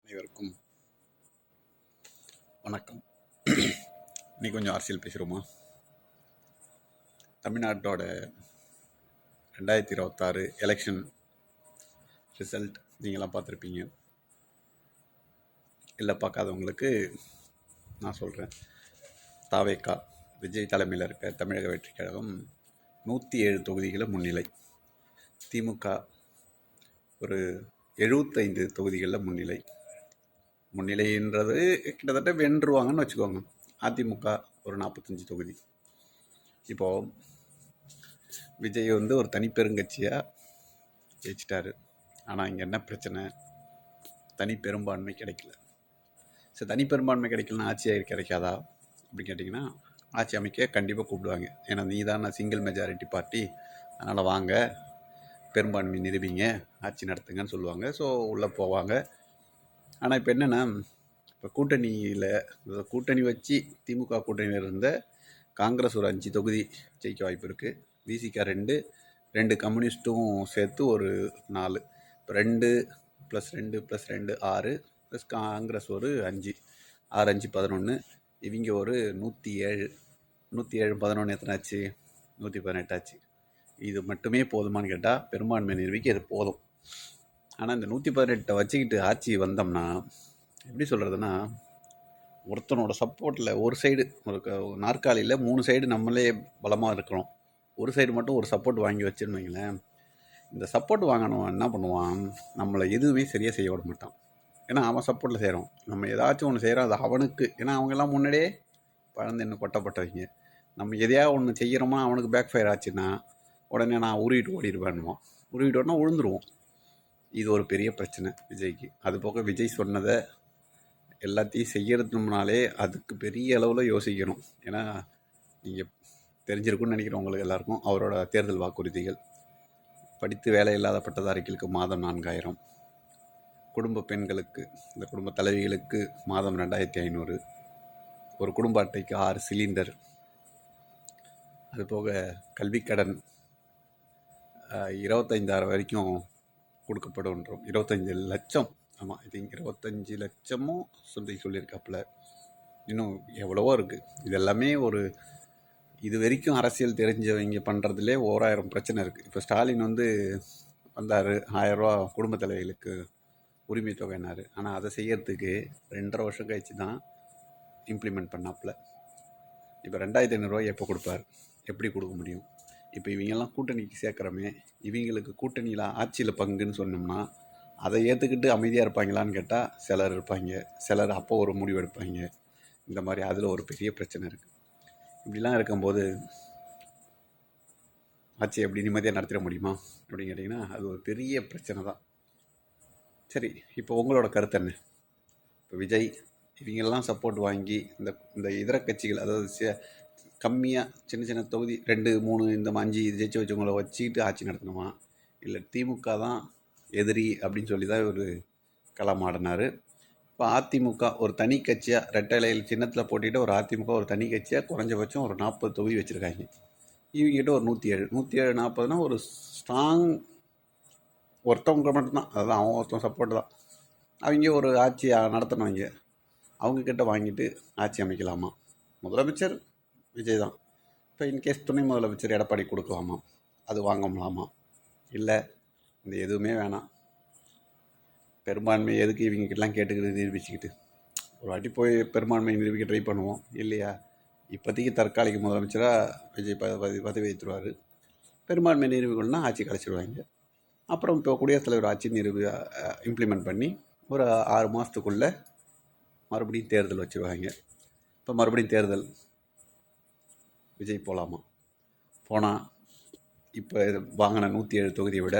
அனைவருக்கும் வணக்கம். இன்னைக்கு கொஞ்சம் அரசியல் பேசுகிறோமா? தமிழ்நாட்டோட 2026 எலெக்ஷன் ரிசல்ட் நீங்களாம் பார்த்துருப்பீங்க. இல்லை, பார்க்காதவங்களுக்கு நான் சொல்கிறேன். தாவேகா விஜய் தலைமையில் இருக்க தமிழக வெற்றி கழகம் 107 தொகுதிகளில் முன்னிலை. திமுக ஒரு 75 தொகுதிகளில் முன்னிலைன்றது கிட்டத்தட்ட வென்றுவாங்கன்னு வச்சுக்கோங்க. அதிமுக ஒரு 45 தொகுதி. இப்போது விஜய் ஒரு தனிப்பெருங்கட்சியாக ஜெயிச்சிட்டாரு. ஆனால் இங்கே என்ன பிரச்சனை? தனிப்பெரும்பான்மை கிடைக்கல. சரி, தனிப்பெரும்பான்மை கிடைக்கலன்னா ஆட்சி கிடைக்காதா அப்படின்னு கேட்டிங்கன்னா, ஆட்சி அமைக்க கண்டிப்பாக கூப்பிடுவாங்க. ஏன்னா நீ தான் சிங்கிள் மெஜாரிட்டி பார்ட்டி, அதனால் வாங்க பெரும்பான்மை நிரூபிங்க, ஆட்சி நடத்துங்கன்னு சொல்லுவாங்க. ஸோ உள்ளே போவாங்க. ஆனால் இப்போ என்னென்னா, இப்போ கூட்டணி வச்சு திமுக கூட்டணியில் இருந்த காங்கிரஸ் ஒரு 5 தொகுதி ஜெயிக்க வாய்ப்பு இருக்குது. விசிகா 2 கம்யூனிஸ்ட்டும் சேர்த்து ஒரு 4. இப்போ 2 + 2 + 2 6 ப்ளஸ் காங்கிரஸ் ஒரு 5, 6 5 11. இவங்க ஒரு 107 11 எத்தனை ஆச்சு? 118 ஆச்சு. இது மட்டுமே போதுமானு கேட்டால் பெரும்பான்மை நிரூபிக்க இது போதும். ஆனால் இந்த 118 வச்சுக்கிட்டு ஆட்சி வந்தோம்னா எப்படி சொல்கிறதுனா, ஒருத்தனோட சப்போர்ட்டில் ஒரு சைடு ஒரு நாற்காலியில் 3 சைடு நம்மளே பலமாக இருக்கிறோம். ஒரு சைடு மட்டும் ஒரு சப்போர்ட் வாங்கி வச்சுன்னு வைங்களேன். இந்த சப்போர்ட் வாங்கினவன் என்ன பண்ணுவான்? நம்மளை எதுவுமே சரியாக செய்ய விட மாட்டான். ஏன்னா அவன் சப்போர்ட்டில் செய்கிறோம். நம்ம ஏதாச்சும் ஒன்று செய்கிறோம், அது அவனுக்கு. ஏன்னா அவங்கெல்லாம் முன்னாடியே பழந்து இன்னும் கொட்டப்பட்டவங்க. நம்ம எதையாவது ஒன்று செய்கிறோமா, அவனுக்கு பேக் ஃபயர் ஆச்சுன்னா உடனே நான் உருவிட்டு ஓடிடுவேன்னுவான். உருவிட்டு ஓடனா விழுந்துருவோம். இது ஒரு பெரிய பிரச்சனை விஜய்க்கு. அது போக விஜய் சொன்னதை எல்லாத்தையும் செய்யறதுனாலே அதுக்கு பெரிய அளவில் யோசிக்கணும். ஏன்னா நீங்கள் தெரிஞ்சிருக்குன்னு நினைக்கிறேன் உங்களுக்கு எல்லாருக்கும். அவரோட தேர்தல் வாக்குறுதிகள்: படித்து வேலை இல்லாத பட்டதாரிகளுக்கு மாதம் 4000, குடும்ப பெண்களுக்கு, இந்த குடும்ப தலைவிகளுக்கு மாதம் 2500, ஒரு குடும்ப அட்டைக்கு 6 சிலிண்டர், அதுபோக கல்விக்கடன் 25,000 வரைக்கும் கொடுக்கப்படுன்றோம். 25 லட்சம். ஆமாம், இது 25 லட்சமும் சொல்லியிருக்காப்புல. இன்னும் எவ்வளவோ இருக்குது. இது எல்லாமே இது வரைக்கும் அரசியல் தெரிஞ்சவங்க பண்ணுறதுலே 1000 பிரச்சனை இருக்குது. இப்போ ஸ்டாலின் வந்தார், 1000 ரூபா குடும்ப தலைவிகளுக்கு உரிமை தொகைனார். ஆனால் அதை செய்யறதுக்கு 2.5 வருஷம் கழிச்சு தான் இம்ப்ளிமெண்ட் பண்ணாப்புல. இப்போ 2500 ரூபாய் எப்போ கொடுப்பார்? எப்படி கொடுக்க முடியும்? இப்போ இவங்கெல்லாம் கூட்டணிக்கு சேர்க்குறமே, இவங்களுக்கு கூட்டணியில் ஆட்சியில் பங்குன்னு சொன்னோம்னா அதை ஏற்றுக்கிட்டு அமைதியாக இருப்பாங்களான்னு கேட்டால் சிலர் இருப்பாங்க, சிலர் அப்போ ஒரு முடிவு எடுப்பாங்க. இந்த மாதிரி அதில் ஒரு பெரிய பிரச்சனை இருக்குது. இப்படிலாம் இருக்கும்போது ஆட்சி எப்படி நிம்மதியாக நடத்திட முடியுமா அப்படின்னு கேட்டிங்கன்னா, அது ஒரு பெரிய பிரச்சனை தான். சரி, இப்போ உங்களோட கருத்து என்ன? இப்போ விஜய் இவங்கெல்லாம் சப்போர்ட் வாங்கி இந்த இதர கட்சிகள், அதாவது கம்மியாக சின்ன தொகுதி 2 3 இந்த 5 ஜெயிச்சு வச்சவங்களை வச்சுக்கிட்டு ஆட்சி நடத்தணுமா, இல்லை திமுக தான் எதிரி அப்படின்னு சொல்லி தான் இவர் களமாடினார். இப்போ அதிமுக ஒரு தனி கட்சியாக ரெட்டலையில் சின்னத்தில் போட்டிட்டு ஒரு அதிமுக ஒரு தனி கட்சியாக குறைஞ்சபட்சம் ஒரு 40 தொகுதி வச்சுருக்காங்க. இவங்ககிட்ட ஒரு 107 40னா ஒரு ஸ்ட்ராங் ஒருத்தவங்க மட்டும்தான், அதுதான் அவன் ஒருத்தன் சப்போர்ட் தான். அவங்க ஒரு ஆட்சி நடத்தினவங்க, அவங்கக்கிட்ட வாங்கிட்டு ஆட்சி அமைக்கலாமா? முதலமைச்சர் விஜய் தான். இப்போ இன்கேஸ் துணை முதலமைச்சர் எடப்பாடி கொடுக்கலாமா? அது வாங்கலாமா? இல்லை, இந்த எதுவுமே வேணாம், பெரும்பான்மை எதுக்கு இவங்ககிட்டலாம் கேட்டுக்கிட்டு நிரூபிச்சுக்கிட்டு, ஒரு வாட்டி போய் பெரும்பான்மை நிரூபிக்க ட்ரை பண்ணுவோம் இல்லையா? இப்போதைக்கு தற்காலிக முதலமைச்சராக விஜய் பதவி வைத்துருவார். பெரும்பான்மை நிரூபிக்கணும்னா ஆட்சி கலைச்சிடுவாங்க. அப்புறம் இப்போ குடியரசுத் தலைவர் ஆட்சி இம்ப்ளிமெண்ட் பண்ணி ஒரு 6 மாதத்துக்குள்ளே மறுபடியும் தேர்தல் வச்சுருவாங்க. இப்போ மறுபடியும் தேர்தல், விஜய் போகலாமா? போனால் இப்போ வாங்கின 107 தொகுதியை விட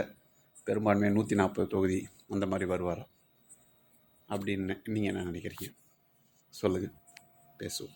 பெரும்பான்மையாக 140 தொகுதி அந்த மாதிரி வருவாரா அப்படின்னு நீங்கள் என்ன நினைக்கிறீங்க? சொல்லுங்கள், பேசுவோம்.